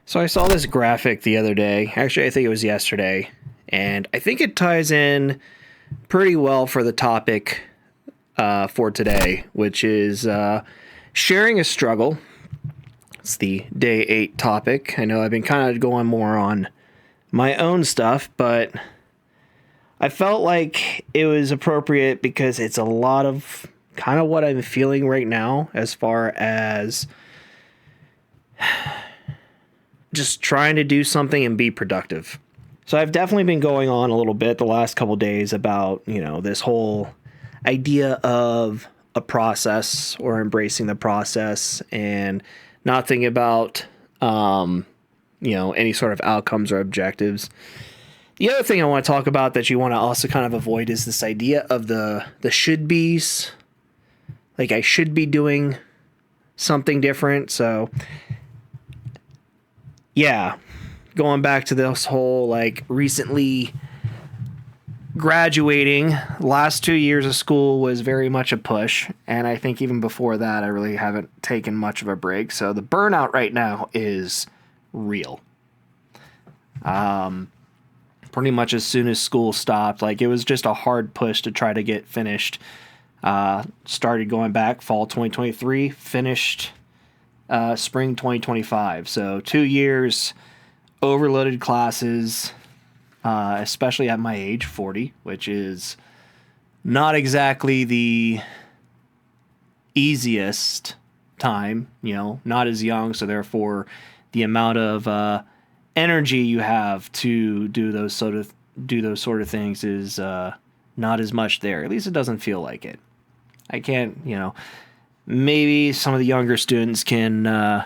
So I saw this graphic the other day. Actually, I think it was yesterday. And I think it ties in pretty well for the topic for today, which is sharing a struggle. It's the day 8 topic. I know I've been kind of going more on my own stuff, but I felt like it was appropriate because it's a lot of kind of what I'm feeling right now as far as just trying to do something and be productive. So I've definitely been going on a little bit the last couple days about, this whole idea of a process or embracing the process and not thinking about, any sort of outcomes or objectives. The other thing I want to talk about that you want to also kind of avoid is this idea of the should be's. Like I should be doing something different. So yeah, going back to this whole recently graduating, last 2 years of school was very much a push. And I think even before that, I really haven't taken much of a break. So the burnout right now is real. Pretty much as soon as school stopped, it was just a hard push to try to get finished. Started going back fall 2023, finished spring 2025. So 2 years, overloaded classes, especially at my age, 40, which is not exactly the easiest time, not as young. So therefore the amount of energy you have to do those sort of things is not as much there. At least it doesn't feel like it. I can't, maybe some of the younger students can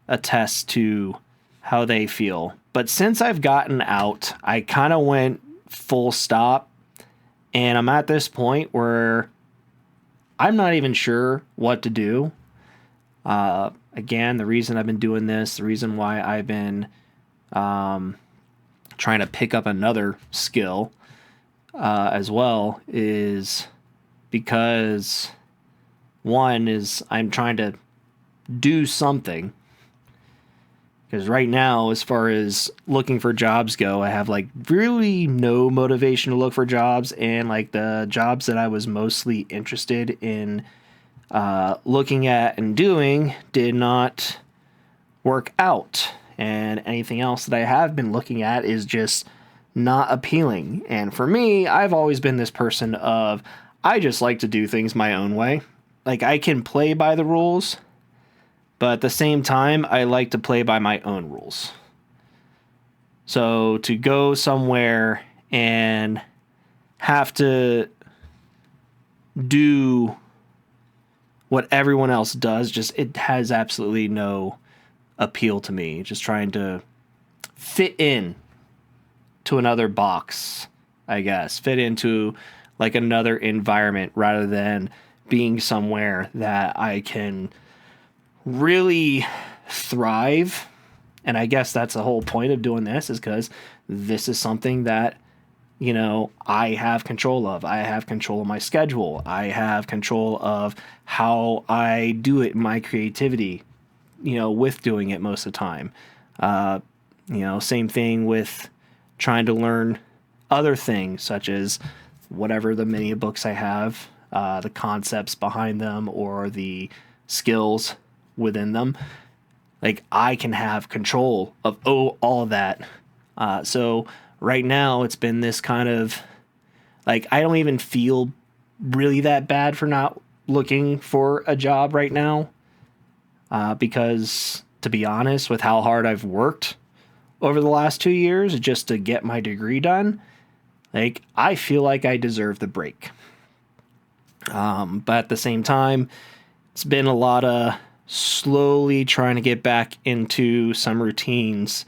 attest to how they feel. But since I've gotten out, I kind of went full stop. And I'm at this point where I'm not even sure what to do. Again, the reason I've been doing this, the reason why I've been trying to pick up another skill as well is because one is I'm trying to do something. Because right now, as far as looking for jobs go, I have really no motivation to look for jobs, and the jobs that I was mostly interested in looking at and doing did not work out. And anything else that I have been looking at is just not appealing. And for me, I've always been this person of I just like to do things my own way. I can play by the rules, but at the same time, I like to play by my own rules. So to go somewhere and have to do what everyone else does, it has absolutely no appeal to me. Just trying to fit in to another box, I guess. Fit into another environment rather than being somewhere that I can really thrive. And I guess that's the whole point of doing this, is because this is something that I have control of. I have control of my schedule. I have control of how I do it in my creativity, with doing it most of the time. Same thing with trying to learn other things, such as whatever the many books I have, the concepts behind them or the skills within them. I can have control of all of that. So right now it's been this kind of I don't even feel really that bad for not looking for a job right now. Because to be honest, with how hard I've worked over the last 2 years just to get my degree done, I feel like I deserve the break. But at the same time, it's been a lot of slowly trying to get back into some routines.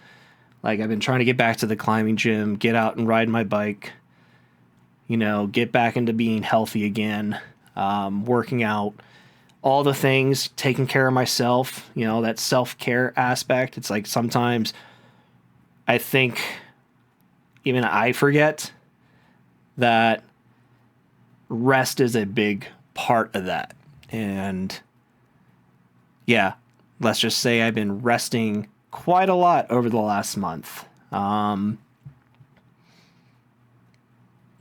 I've been trying to get back to the climbing gym, get out and ride my bike, get back into being healthy again, working out, all the things, taking care of myself, that self-care aspect. It's sometimes I think even I forget that rest is a big part of that. And yeah, let's just say I've been resting quite a lot over the last month.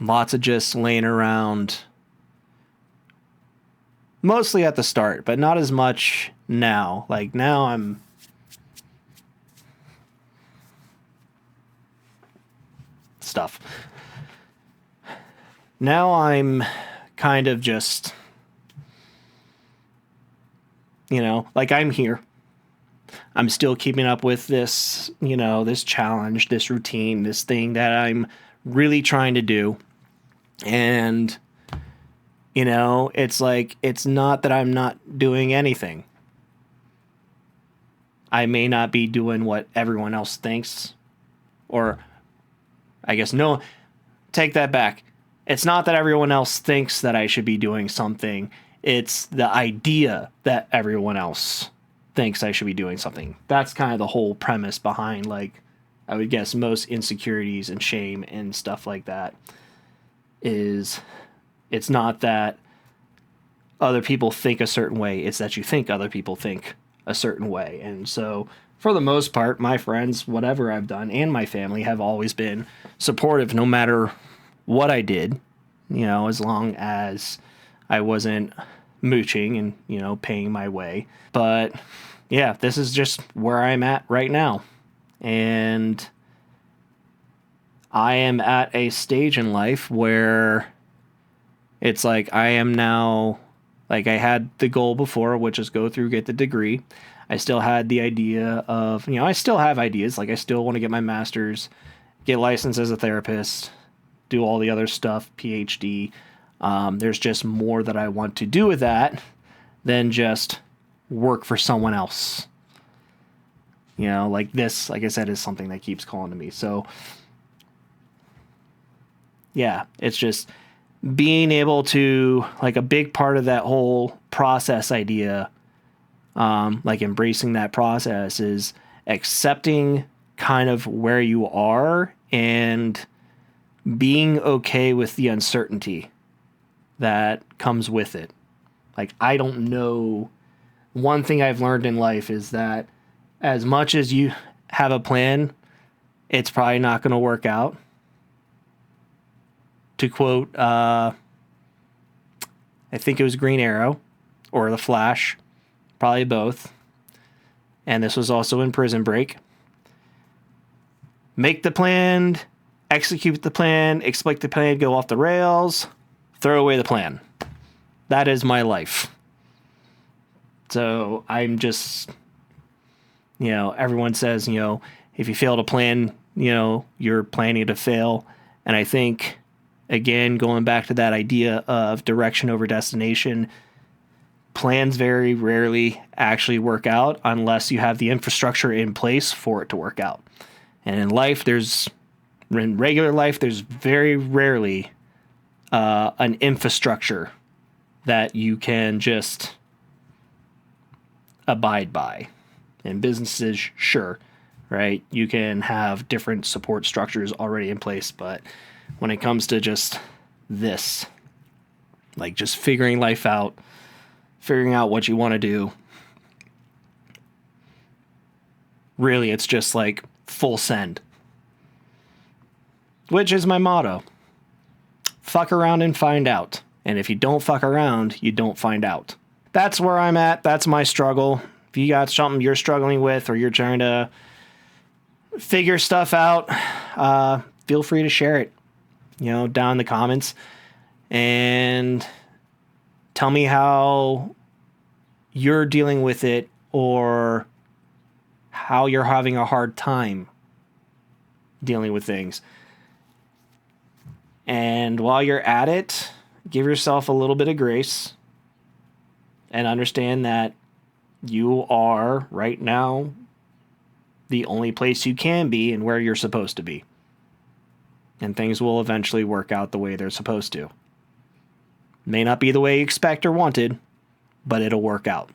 Lots of just laying around, mostly at the start, but not as much now. Like now I'm stuff. Now I'm kind of just, like I'm here. I'm still keeping up with this, this challenge, this routine, this thing that I'm really trying to do. And, it's like, it's not that I'm not doing anything. I may not be doing what everyone else thinks, or I guess, no, take that back. It's not that everyone else thinks that I should be doing something. It's the idea that everyone else thinks I should be doing something. That's kind of the whole premise behind, like, I would guess most insecurities and shame and stuff like that. Is it's not that other people think a certain way, it's that you think other people think a certain way. And so for the most part, my friends, whatever I've done, and my family have always been supportive no matter what I did, as long as I wasn't mooching and, paying my way. But yeah, this is just where I'm at right now. And I am at a stage in life where it's like I am now, like I had the goal before, which is go through, get the degree. I still had the idea of, I still have ideas. Like I still want to get my master's, get licensed as a therapist, do all the other stuff, PhD. There's just more that I want to do with that than just work for someone else. Like this, like I said, is something that keeps calling to me. So yeah, it's just being able to, like, a big part of that whole process idea, like embracing that process, is accepting kind of where you are and being okay with the uncertainty that comes with it. Like, I don't know. One thing I've learned in life is that as much as you have a plan, it's probably not going to work out. To quote, I think it was Green Arrow or The Flash, probably both. And this was also in Prison Break. Make the plan, execute the plan, expect the plan to go off the rails, throw away the plan. That is my life. So I'm just, everyone says, if you fail to plan, you're planning to fail. And I think, again, going back to that idea of direction over destination, plans very rarely actually work out unless you have the infrastructure in place for it to work out. And in regular life, there's very rarely an infrastructure that you can just abide by. In businesses, sure, right? You can have different support structures already in place, but when it comes to just this, like just figuring life out, figuring out what you want to do, really, it's just like full send. Which is my motto. Fuck around and find out. And if you don't fuck around, you don't find out. That's where I'm at. That's my struggle. If you got something you're struggling with or you're trying to figure stuff out, feel free to share it, down in the comments, and tell me how you're dealing with it or how you're having a hard time dealing with things. And while you're at it, give yourself a little bit of grace and understand that you are right now the only place you can be and where you're supposed to be. And things will eventually work out the way they're supposed to. May not be the way you expect or wanted, but it'll work out.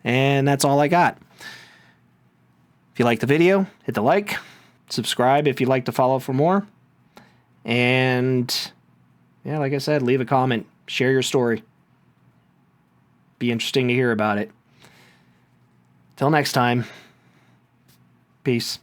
And that's all I got. If you like the video, hit the like, subscribe if you'd like to follow for more. And yeah, like I said, leave a comment, share your story. Be interesting to hear about it. Till next time, Peace.